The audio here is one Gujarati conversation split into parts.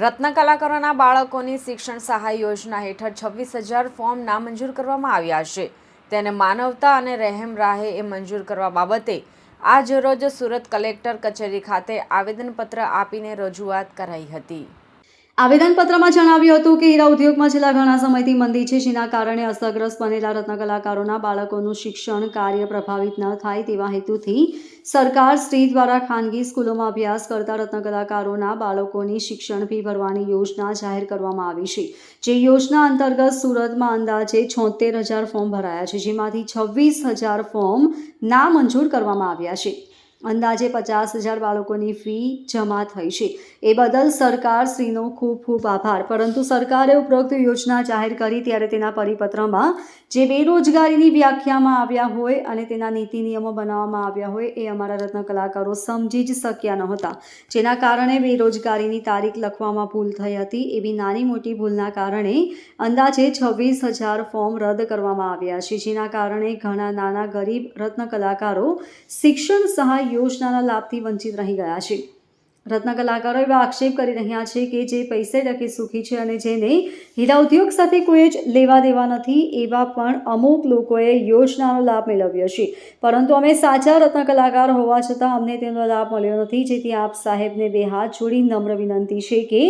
રત્ન કલાકારોના બાળકોની શિક્ષણ સહાય યોજના હેઠળ 26,000 ફોર્મ નામંજૂર કરવામાં આવ્યા છે. તેને માનવતા અને રહેમ રાહે એ મંજૂર કરવા બાબતે આજ રોજ સુરત કલેક્ટર કચેરી ખાતે આવેદનપત્ર આપીને રજૂઆત કરાઈ હતી. આવેદનપત્રમાં જણાવ્યું હતું કે હીરા ઉદ્યોગમાં છેલ્લા ઘણા સમયથી મંદી છે, જેના કારણે અસરગ્રસ્ત બનેલા રત્ન કલાકારોના બાળકોનું શિક્ષણ કાર્ય પ્રભાવિત ન થાય તેવા હેતુથી સરકાર શ્રી દ્વારા ખાનગી સ્કૂલોમાં અભ્યાસ કરતા રત્ન કલાકારોના બાળકોની શિક્ષણ ફી ભરવાની યોજના જાહેર કરવામાં આવી છે. જે યોજના અંતર્ગત સુરતમાં અંદાજે 76,000 ફોર્મ ભરાયા છે, જેમાંથી 26,000 ફોર્મ નામંજૂર કરવામાં આવ્યા છે. અંદાજે 50,000 બાળકોની ફી જમા થઈ છે. એ બદલ સરકાર શ્રીનો ખૂબ ખૂબ આભાર. પરંતુ સરકારે ઉપરોક્ત યોજના જાહેર કરી ત્યારે તેના પરિપત્રમાં જે બેરોજગારીની વ્યાખ્યામાં આવ્યા હોય અને તેના નીતિ નિયમો બનાવવામાં આવ્યા હોય એ અમારા રત્ન કલાકારો સમજી જ શક્યા નહોતા, જેના કારણે બેરોજગારીની તારીખ લખવામાં ભૂલ થઈ હતી. એવી નાની મોટી ભૂલના કારણે અંદાજે 26,000 ફોર્મ રદ કરવામાં આવ્યા છે, જેના કારણે ઘણા નાના ગરીબ રત્ન કલાકારો શિક્ષણ સહાય યોજનાના લાભથી વંચિત રહી ગયા છે. રત્ન કલાકારો એવા આક્ષેપ કરી રહ્યા છે કે જે પૈસે ટકે સુખી છે અને જેને હીરા ઉદ્યોગ સાથે કોઈ જ લેવા દેવા નથી, એવા પણ અમુક લોકોએ યોજનાનો લાભ મેળવ્યો છે. પરંતુ અમે સાચા રત્ન કલાકાર હોવા છતાં અમને તેનો લાભ મળ્યો નથી. જેથી આપ સાહેબને બે હાથ જોડી નમ્ર વિનંતી છે કે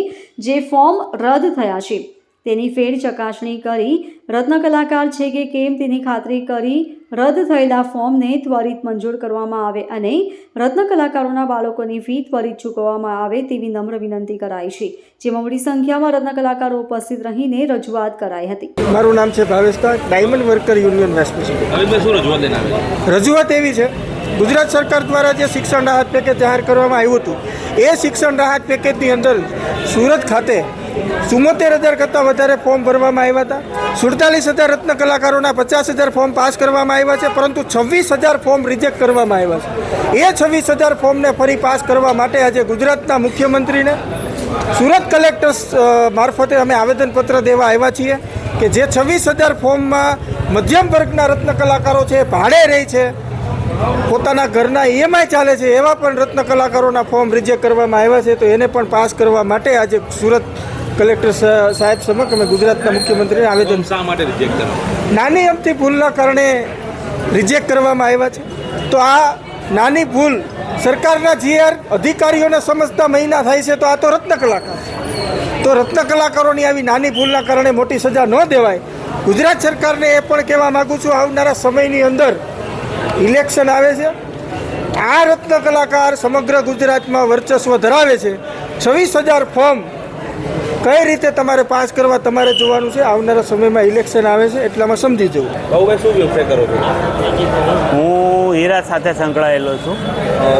જે ફોર્મ રદ થયા છે તેની ફેર ચકાસણી કરી રત્ન કલાકાર છે કે કેમ તેની ખાતરી કરી રદ થયેલા ફોર્મને ત્વરિત મંજૂર કરવામાં આવે અને રત્ન કલાકારોના બાળકોની ફી ત્વરિત ચૂકવવામાં આવે તેવી નમ્ર વિનંતી કરાઈ છે. જેમાં મોટી સંખ્યામાં રત્ન કલાકારો ઉપસ્થિત રહીને રજૂઆત કરાઈ હતી. મારું નામ છે ભાવેશતા, diamond worker union west president. રજૂઆત એવી છે, ગુજરાત સરકાર દ્વારા જે શિક્ષણ રાહત પેકેજ જાહેર કરવામાં આવ્યું હતું, એ શિક્ષણ રાહત પેકેજની અંદર સુરત ખાતે 74,000 કરતાં વધારે ફોર્મ ભરવામાં આવ્યા હતા. 47,000 રત્ન કલાકારોના 50,000 ફોર્મ પાસ કરવામાં આવ્યા છે, પરંતુ 26,000 ફોર્મ રિજેક્ટ કરવામાં આવ્યા છે. એ 26,000 ફોર્મને ફરી પાસ કરવા માટે આજે ગુજરાતના મુખ્યમંત્રીને સુરત કલેક્ટર મારફતે અમે આવેદનપત્ર દેવા આવ્યા છીએ કે જે 26,000 ફોર્મમાં મધ્યમ વર્ગના રત્ન કલાકારો છે, ભાડે રહે છે, પોતાના ઘરના EMI ચાલે છે, એવા પણ રત્ન કલાકારોના ફોર્મ રિજેક્ટ કરવામાં આવ્યા છે. તો એને પણ પાસ કરવા માટે આજે સુરત કલેક્ટર સાહેબ સમક્ષ અમે ગુજરાતના મુખ્યમંત્રીને આવેદન. શા માટે રિજેક્ટ કરવા? નાની અમથી ભૂલના કારણે રિજેક્ટ કરવામાં આવ્યા છે. તો આ નાની ભૂલ સરકારના GR અધિકારીઓને સમજતા મહિના થાય છે, તો આ તો રત્ન કલાકાર છે. તો રત્ન કલાકારોની આવી નાની ભૂલના કારણે મોટી સજા ન દેવાય. ગુજરાત સરકારને એ પણ કહેવા માગું છું, આવનારા સમયની અંદર ઇલેક્શન આવે છે. આ રત્ન કલાકાર સમગ્ર ગુજરાતમાં વર્ચસ્વ ધરાવે છે. 26,000 ફોર્મ કઈ રીતે તમારે પાસ કરવા તમારે જોવાનું છે. આવનારા સમયમાં ઇલેક્શન આવે છે, એટલામાં સમજી જવું. ભાઈ શું વ્યવસાય કરો છો? હું હીરા સાથે સંકળાયેલો છું.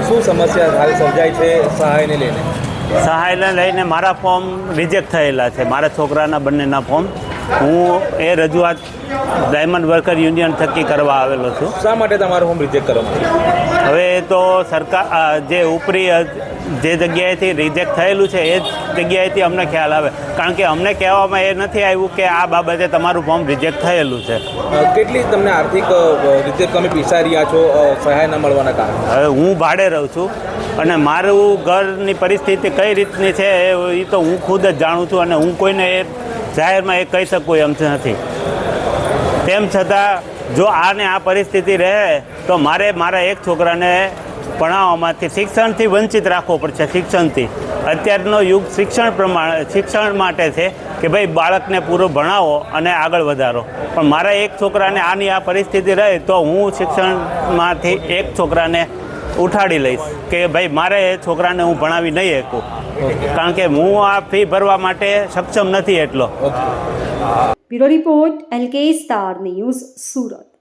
શું સમસ્યા હાલ સર્જાય છે સહાયને લઈને? સહાયને લઈને મારા ફોર્મ રિજેક્ટ થયેલા છે, મારા છોકરાના બંનેના ફોર્મ. હું એ રજૂઆત ડાયમંડ વર્કર યુનિયન થકી કરવા આવેલો છું. શા માટે તમારું ફોર્મ રિજેક્ટ કરવામાં આવ્યું? હવે તો સરકાર જે ઉપરી જે જગ્યાએથી રિજેક્ટ થયેલું છે એ જ જગ્યાએથી અમને ખ્યાલ આવે, કારણ કે અમને કહેવામાં એ નથી આવ્યું કે આ બાબતે તમારું ફોર્મ રિજેક્ટ થયેલું છે. કેટલી તમને આર્થિક રીતે તમે પીસાઈ રહ્યા છો સહાય ન મળવાના કારણે? હવે હું ભાડે રહું છું અને મારું ઘરની પરિસ્થિતિ કઈ રીતની છે એ તો હું ખુદ જ જાણું છું, અને હું કોઈને એ જાહેરમાં એ કહી શકું એમ નથી. તેમ છતાં જો આને આ પરિસ્થિતિ રહે તો મારે મારા એક છોકરાને ભણાવવામાંથી શિક્ષણથી વંચિત રાખવો પડશે. શિક્ષણથી અત્યારનો યુગ શિક્ષણ માટે છે કે ભાઈ બાળકને પૂરો ભણાવો અને આગળ વધારો, પણ મારા એક છોકરાને આની આ પરિસ્થિતિ રહે તો હું શિક્ષણમાંથી એક છોકરાને ઉઠાડી લઈશ કે ભાઈ મારે એ છોકરાને હું ભણાવી નહીં શકું, કારણ કે હું આ ફી ભરવા માટે સક્ષમ નથી એટલો. Bureau report LK star news, Surat.